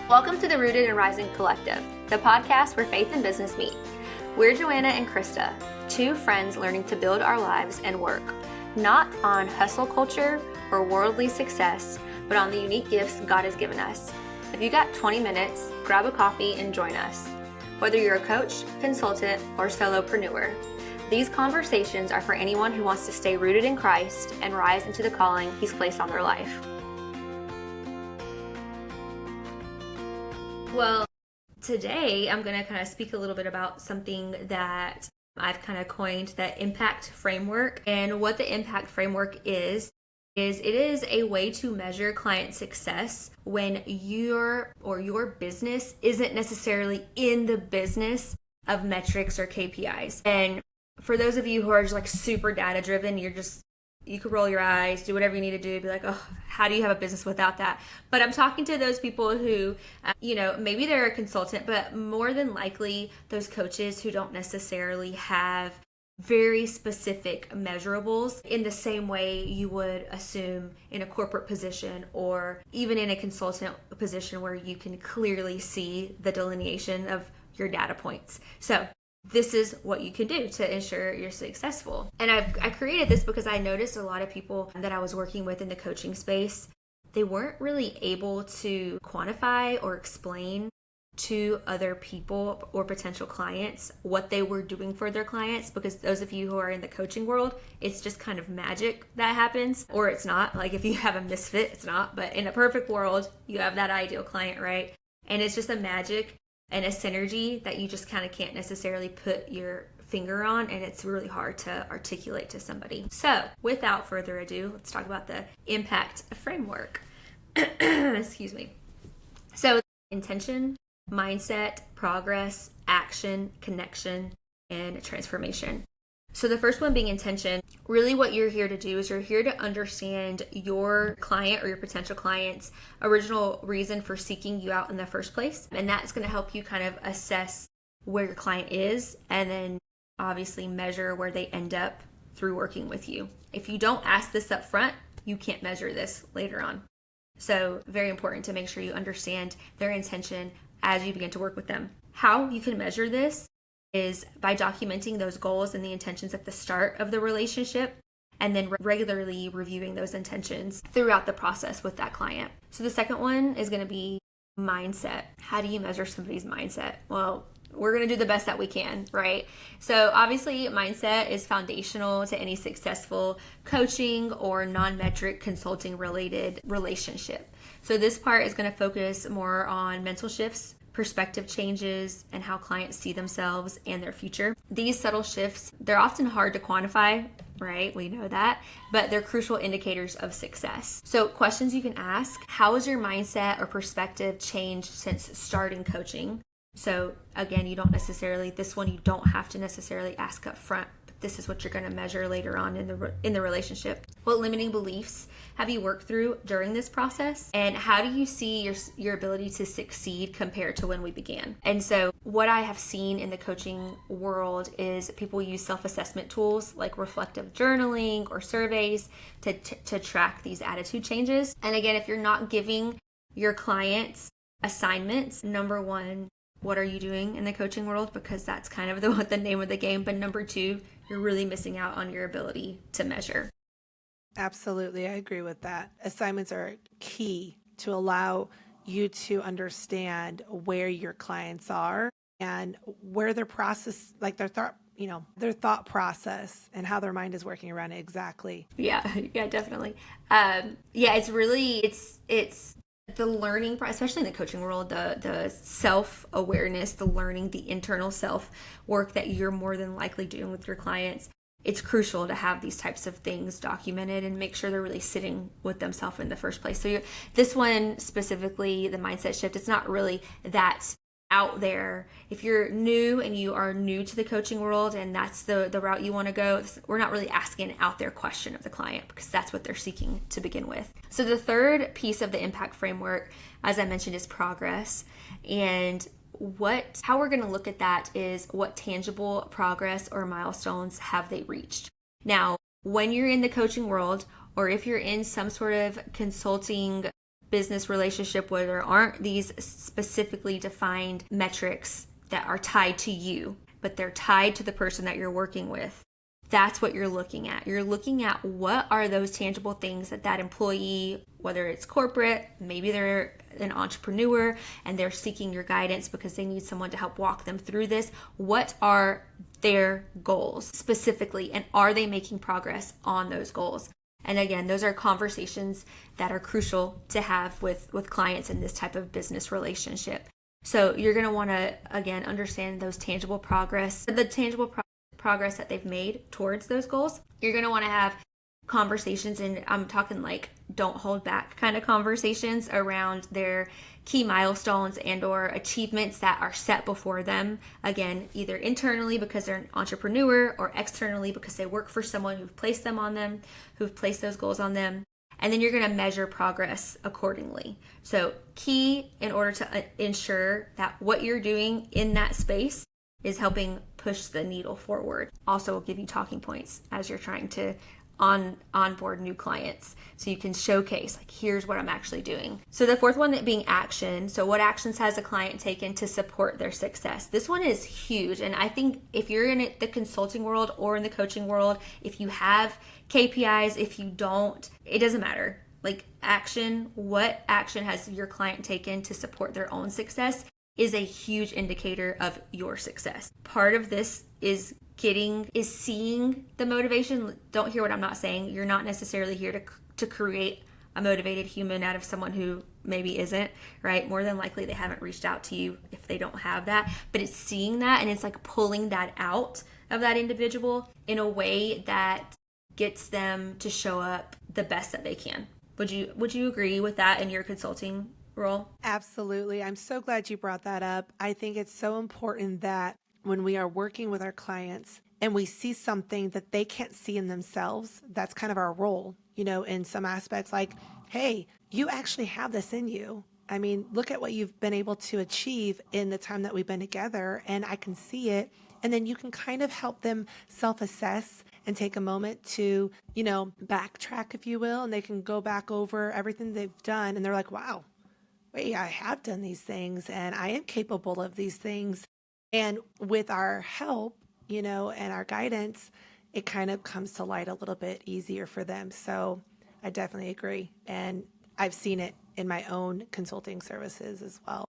Welcome to the Rooted and Rising Collective, the podcast where faith and business meet. We're Joanna and Krista, two friends learning to build our lives and work, not on hustle culture or worldly success, but on the unique gifts God has given us. If you got 20 minutes, grab a coffee and join us. Whether you're a coach, consultant, or solopreneur, these conversations are for anyone who wants to stay rooted in Christ and rise into the calling He's placed on their life. Well, today I'm going to kind of speak a little bit about something that I've kind of coined, the impact framework. And what the impact framework is it is a way to measure client success when your business isn't necessarily in the business of metrics or KPIs. And for those of you who are just like super data driven, you could roll your eyes, do whatever you need to do, be like, oh, how do you have a business without that? But I'm talking to those people who, maybe they're a consultant, but more than likely those coaches who don't necessarily have very specific measurables in the same way you would assume in a corporate position or even in a consultant position where you can clearly see the delineation of your data points. So this is what you can do to ensure you're successful. And I created this because I noticed a lot of people that I was working with in the coaching space, they weren't really able to quantify or explain to other people or potential clients what they were doing for their clients, because those of you who are in the coaching world, it's just kind of magic that happens, or it's not. Like if you have a misfit, it's not. But in a perfect world, you have that ideal client, right? And it's just a magic and a synergy that you just kind of can't necessarily put your finger on, and it's really hard to articulate to somebody. So without further ado, let's talk about the impact framework. Excuse me. So intention, mindset, progress, action, connection, and transformation. So the first one being intention, really what you're here to do is you're here to understand your client or your potential client's original reason for seeking you out in the first place. And that's going to help you kind of assess where your client is and then obviously measure where they end up through working with you. If you don't ask this up front, you can't measure this later on. So very important to make sure you understand their intention as you begin to work with them. How you can measure this is by documenting those goals and the intentions at the start of the relationship and then regularly reviewing those intentions throughout the process with that client. So the second one is going to be mindset. How do you measure somebody's mindset? Well, we're going to do the best that we can, right? So obviously mindset is foundational to any successful coaching or non-metric consulting related relationship. So this part is going to focus more on mental shifts, perspective changes, and how clients see themselves and their future. These subtle shifts, they're often hard to quantify, right? We know that, but they're crucial indicators of success. So questions you can ask: how has your mindset or perspective changed since starting coaching? So again, you don't have to necessarily ask up front, but this is what you're going to measure later on in the relationship. What limiting beliefs have you worked through during this process? And how do you see your ability to succeed compared to when we began? And so what I have seen in the coaching world is people use self-assessment tools like reflective journaling or surveys to track these attitude changes. And again, if you're not giving your clients assignments, number one, what are you doing in the coaching world? Because that's kind of the name of the game. But number two, you're really missing out on your ability to measure. Absolutely. I agree with that. Assignments are key to allow you to understand where your clients are and where their process, like their thought process and how their mind is working around it exactly. Yeah, definitely. It's the learning, especially in the coaching world, the self-awareness, the learning, the internal self-work that you're more than likely doing with your clients. It's crucial to have these types of things documented and make sure they're really sitting with themselves in the first place. So this one specifically, the mindset shift, it's not really that out there. If you're new and you are new to the coaching world and that's the route you want to go, we're not really asking an out there question of the client because that's what they're seeking to begin with. So the third piece of the impact framework, as I mentioned, is progress. And how we're going to look at that is what tangible progress or milestones have they reached. Now, when you're in the coaching world, or if you're in some sort of consulting business relationship where there aren't these specifically defined metrics that are tied to you, but they're tied to the person that you're working with, that's what you're looking at. You're looking at what are those tangible things that that employee, whether it's corporate, maybe they're an entrepreneur and they're seeking your guidance because they need someone to help walk them through this. What are their goals specifically, and are they making progress on those goals? And again, those are conversations that are crucial to have with clients in this type of business relationship. So you're going to want to, again, understand those tangible progress, the tangible progress that they've made towards those goals. You're going to want to have conversations, and I'm talking like don't hold back kind of conversations around their key milestones and or achievements that are set before them. Again, either internally because they're an entrepreneur or externally because they work for someone who've placed them on them, who've placed those goals on them. And then you're going to measure progress accordingly. So key in order to ensure that what you're doing in that space is helping push the needle forward. Also will give you talking points as you're trying to onboard new clients, so you can showcase like, here's what I'm actually doing. So the fourth one being action. So what actions has a client taken to support their success? This one is huge, and I think if you're in the consulting world or in the coaching world, if you have KPIs, if you don't, it doesn't matter. Like action, what action has your client taken to support their own success is a huge indicator of your success. Part of this is seeing the motivation. Don't hear what I'm not saying. You're not necessarily here to create a motivated human out of someone who maybe isn't, right? More than likely they haven't reached out to you if they don't have that, but it's seeing that, and it's like pulling that out of that individual in a way that gets them to show up the best that they can. Would you agree with that in your consulting role? Absolutely. I'm so glad you brought that up. I think it's so important that when we are working with our clients and we see something that they can't see in themselves, that's kind of our role, in some aspects, like, hey, you actually have this in you. I mean, look at what you've been able to achieve in the time that we've been together, and I can see it. And then you can kind of help them self-assess and take a moment to, backtrack, if you will, and they can go back over everything they've done. And they're like, wow, wait, I have done these things and I am capable of these things. And with our help, and our guidance, it kind of comes to light a little bit easier for them. So I definitely agree. And I've seen it in my own consulting services as well.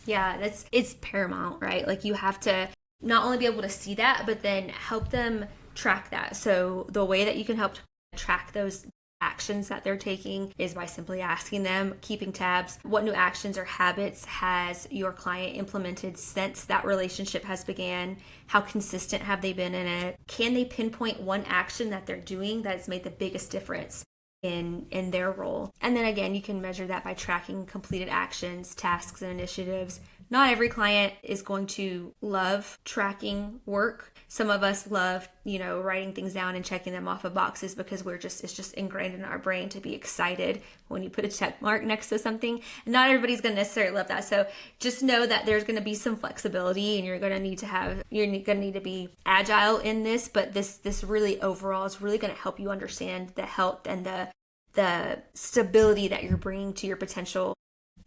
Yeah, it's paramount, right? Like you have to not only be able to see that, but then help them track that. So the way that you can help track those actions that they're taking is by simply asking them, keeping tabs. What new actions or habits has your client implemented since that relationship has began? How consistent have they been in it? Can they pinpoint one action that they're doing that has made the biggest difference in their role? And then again, you can measure that by tracking completed actions, tasks, and initiatives. Not every client is going to love tracking work. Some of us love, writing things down and checking them off of boxes because it's just ingrained in our brain to be excited when you put a check mark next to something. And not everybody's going to necessarily love that. So just know that there's going to be some flexibility, and you're going to need to be agile in this, but this really overall is really going to help you understand the health and the stability that you're bringing to your potential,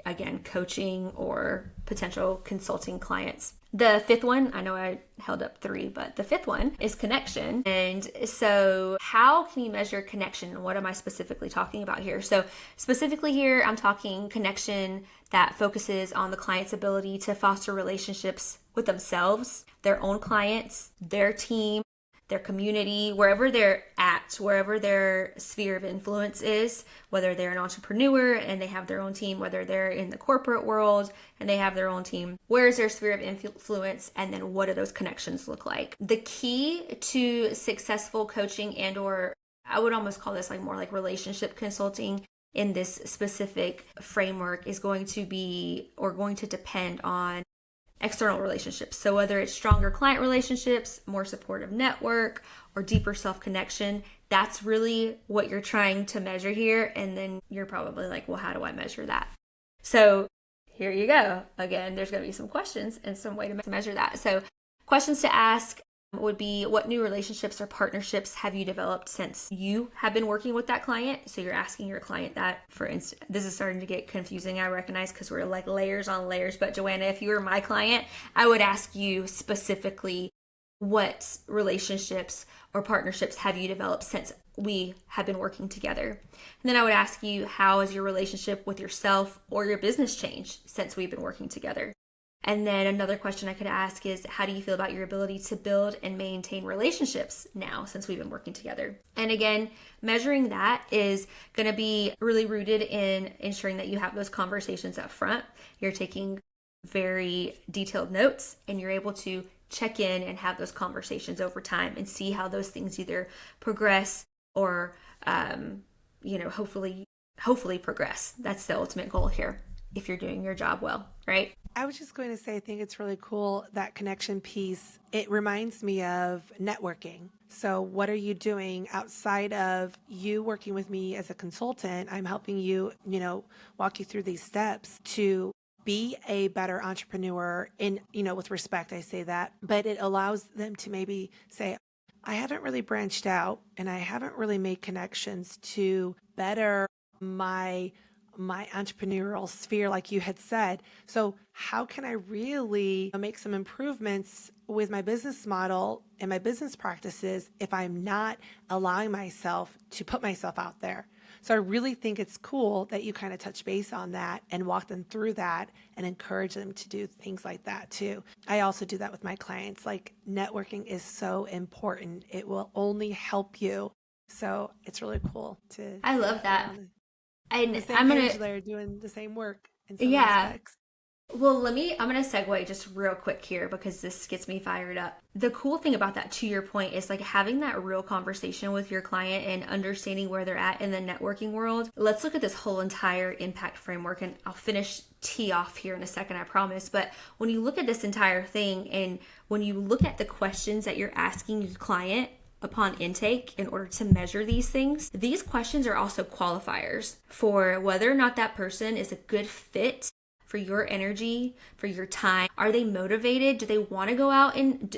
again, coaching or potential consulting clients. The fifth one, I know I held up 3, but the fifth one is connection. And so how can you measure connection? What am I specifically talking about here? So specifically here, I'm talking connection that focuses on the client's ability to foster relationships with themselves, their own clients, their team, their community, wherever they're at, wherever their sphere of influence is, whether they're an entrepreneur and they have their own team, whether they're in the corporate world and they have their own team, where is their sphere of influence, and then what do those connections look like? The key to successful coaching and or I would almost call this like more like relationship consulting in this specific framework is going to depend on external relationships. So whether it's stronger client relationships, more supportive network, or deeper self-connection, that's really what you're trying to measure here. And then you're probably like, well, how do I measure that? So here you go. Again, there's going to be some questions and some way to measure that. So questions to ask: would be, what new relationships or partnerships have you developed since you have been working with that client? So you're asking your client that. For instance, this is starting to get confusing, I recognize, because we're like layers on layers. But Joanna, if you were my client, I would ask you specifically, what relationships or partnerships have you developed since we have been working together? And then I would ask you, how has your relationship with yourself or your business changed since we've been working together? And then another question I could ask is, how do you feel about your ability to build and maintain relationships now since we've been working together? And again, measuring that is going to be really rooted in ensuring that you have those conversations up front. You're taking very detailed notes, and you're able to check in and have those conversations over time and see how those things either progress or, hopefully progress. That's the ultimate goal here, if you're doing your job well, right? I was just going to say, I think it's really cool, that connection piece. It reminds me of networking. So what are you doing outside of you working with me as a consultant? I'm helping you, walk you through these steps to be a better entrepreneur in, with respect, I say that, but it allows them to maybe say, I haven't really branched out and I haven't really made connections to better my entrepreneurial sphere, like you had said. So how can I really make some improvements with my business model and my business practices if I'm not allowing myself to put myself out there? So I really think it's cool that you kind of touch base on that and walk them through that and encourage them to do things like that too. I also do that with my clients. Like, networking is so important. It will only help you. So it's really cool to I love that. the And same page there, doing the same work in some yeah. aspects. Well, I'm going to segue just real quick here because this gets me fired up. The cool thing about that, to your point, is like having that real conversation with your client and understanding where they're at in the networking world. Let's look at this whole entire impact framework, and I'll finish tee off here in a second, I promise. But when you look at this entire thing, and when you look at the questions that you're asking your client upon intake in order to measure these things, these questions are also qualifiers for whether or not that person is a good fit for your energy, for your time. Are they motivated? Do they want to go out and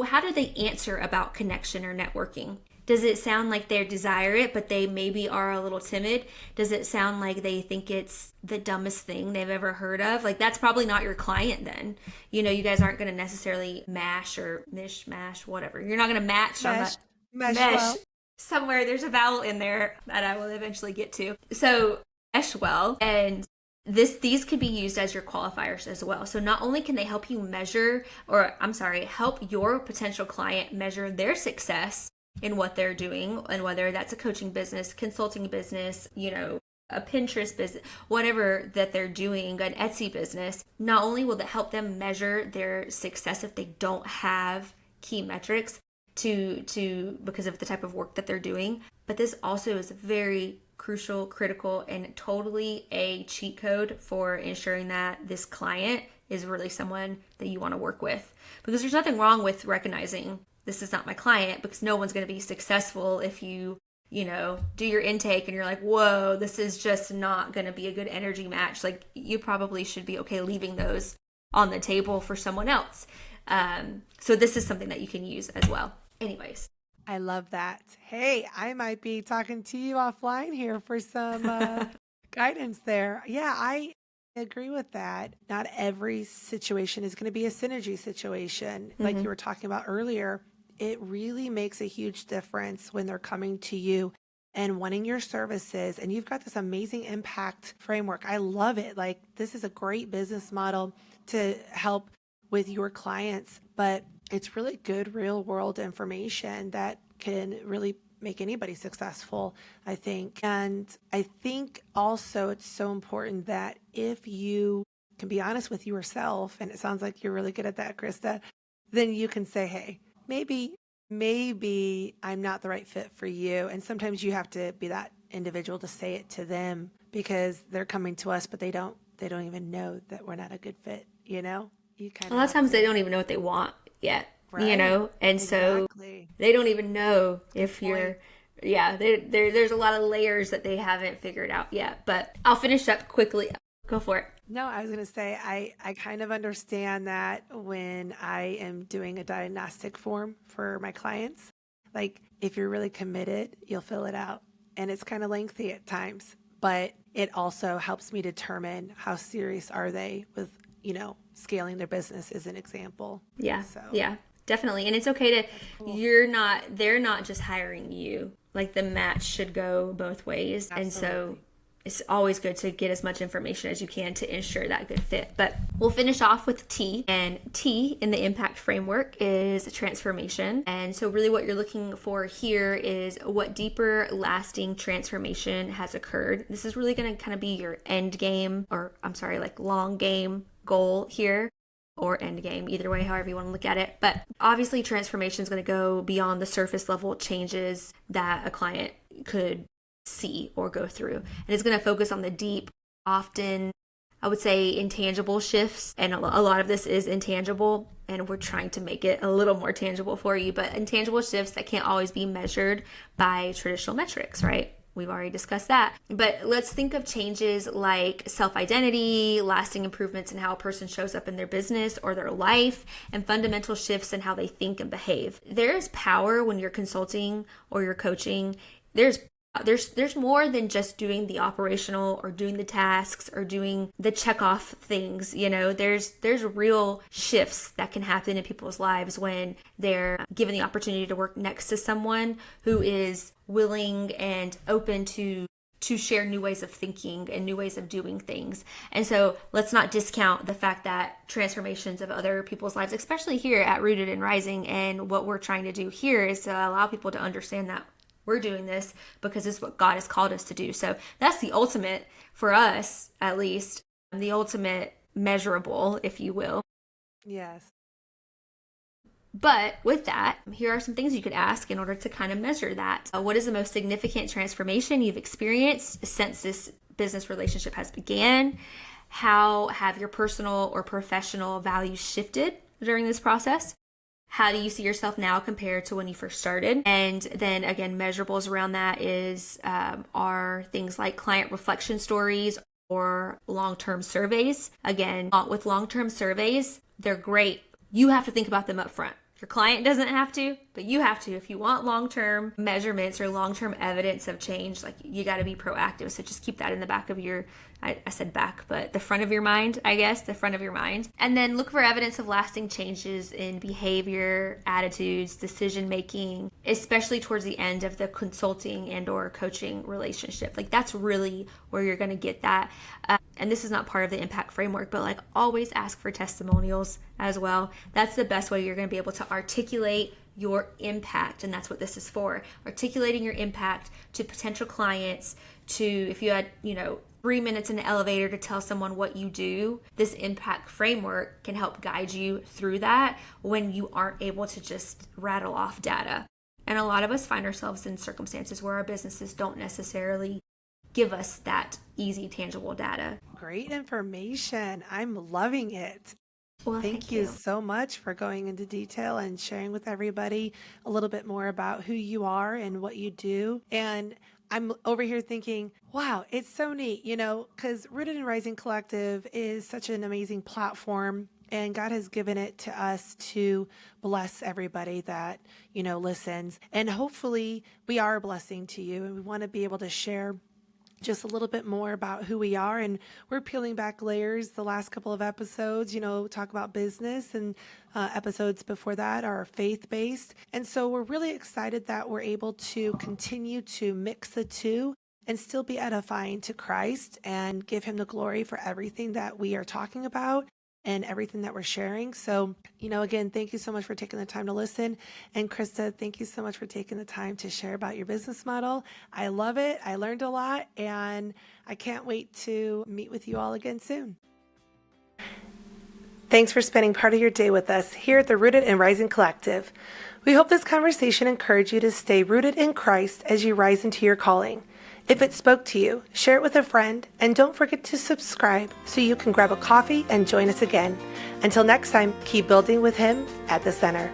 how do they answer about connection or networking? Does it sound like they desire it, but they maybe are a little timid? Does it sound like they think it's the dumbest thing they've ever heard of? Like, that's probably not your client then. You guys aren't going to necessarily mash or mash, whatever. You're not going to match on that Mesh mesh. well. Somewhere there's a vowel in there that I will eventually get to. So mesh well, and these could be used as your qualifiers as well. So not only can they help you help your potential client measure their success in what they're doing, and whether that's a coaching business, consulting business, a Pinterest business, whatever that they're doing, an Etsy business. Not only will that help them measure their success if they don't have key metrics because of the type of work that they're doing, but this also is very crucial, critical, and totally a cheat code for ensuring that this client is really someone that you want to work with. Because there's nothing wrong with recognizing, this is not my client, because no one's going to be successful if you do your intake and you're like, whoa, this is just not going to be a good energy match. Like, you probably should be okay leaving those on the table for someone else. So this is something that you can use as well. Anyways. I love that. Hey, I might be talking to you offline here for some guidance there. Yeah, I agree with that. Not every situation is going to be a synergy situation. Like you were talking about earlier, it really makes a huge difference when they're coming to you and wanting your services. And you've got this amazing impact framework. I love it. Like, this is a great business model to help with your clients, but it's really good real world information that can really make anybody successful, I think. And I think also it's so important that if you can be honest with yourself, and it sounds like you're really good at that, Krista, then you can say, hey, maybe I'm not the right fit for you. And sometimes you have to be that individual to say it to them, because they're coming to us, but they don't even know that we're not a good fit, You kind A lot of times they don't even know what they want yet, Right. and Exactly. so they don't even know if you're, there's a lot of layers that they haven't figured out yet. But I'll finish up quickly. Go for it. No, I was going to say, I kind of understand that when I am doing a diagnostic form for my clients. Like, if you're really committed, you'll fill it out. And it's kind of lengthy at times, but it also helps me determine how serious are they with, scaling their business as an example. Yeah. So Yeah, definitely. And it's okay to, cool. they're not just hiring you. Like, the match should go both ways. Absolutely. And so it's always good to get as much information as you can to ensure that good fit. But we'll finish off with T. And T in the impact framework is transformation. And so really what you're looking for here is what deeper lasting transformation has occurred. This is really going to kind of be your end game, or long game goal here, or end game, either way, however you want to look at it. But obviously transformation is going to go beyond the surface level changes that a client could see or go through. And it's going to focus on the deep, often, I would say, intangible shifts. And a lot of this is intangible, and we're trying to make it a little more tangible for you, but intangible shifts that can't always be measured by traditional metrics, right? We've already discussed that. But let's think of changes like self-identity, lasting improvements in how a person shows up in their business or their life, and fundamental shifts in how they think and behave. There is power when you're consulting or you're coaching. There's more than just doing the operational or doing the tasks or doing the check off things. There's real shifts that can happen in people's lives when they're given the opportunity to work next to someone who is willing and open to share new ways of thinking and new ways of doing things. And so let's not discount the fact that transformations of other people's lives, especially here at Rooted and Rising, and what we're trying to do here is to allow people to understand that we're doing this because it's what God has called us to do. So that's the ultimate, for us at least, the ultimate measurable, if you will. Yes. But with that, here are some things you could ask in order to kind of measure that. What is the most significant transformation you've experienced since this business relationship has began? How have your personal or professional values shifted during this process? How do you see yourself now compared to when you first started? And then again, measurables around that are things like client reflection stories or long-term surveys. Again, with long-term surveys, they're great. You have to think about them up front. Your client doesn't have to, but you have to. If you want long-term measurements or long-term evidence of change, like, you got to be proactive. So just keep that in the back of your, I said back, but the front of your mind, I guess, the front of your mind. And then look for evidence of lasting changes in behavior, attitudes, decision-making, especially towards the end of the consulting and or coaching relationship. Like, that's really where you're going to get that. And this is not part of the impact framework, but always ask for testimonials as well. That's the best way you're going to be able to articulate your impact. And that's what this is for. Articulating your impact to potential clients, to, if you had, 3 minutes in the elevator to tell someone what you do, this impact framework can help guide you through that when you aren't able to just rattle off data. And a lot of us find ourselves in circumstances where our businesses don't necessarily give us that easy, tangible data. Great information. I'm loving it. Well, Thank you so much for going into detail and sharing with everybody a little bit more about who you are and what you do. And I'm over here thinking, wow, it's so neat, because Rooted and Rising Collective is such an amazing platform, and God has given it to us to bless everybody that, listens. And hopefully we are a blessing to you, and we want to be able to share just a little bit more about who we are. And we're peeling back layers. The last couple of episodes, talk about business, and episodes before that are faith-based. And so we're really excited that we're able to continue to mix the two and still be edifying to Christ and give him the glory for everything that we are talking about and everything that we're sharing. So, again, thank you so much for taking the time to listen. And Krista, thank you so much for taking the time to share about your business model. I love it. I learned a lot, and I can't wait to meet with you all again soon. Thanks for spending part of your day with us here at the Rooted and Rising Collective. We hope this conversation encouraged you to stay rooted in Christ as you rise into your calling. If it spoke to you, share it with a friend, and don't forget to subscribe so you can grab a coffee and join us again. Until next time, keep building with Him at the center.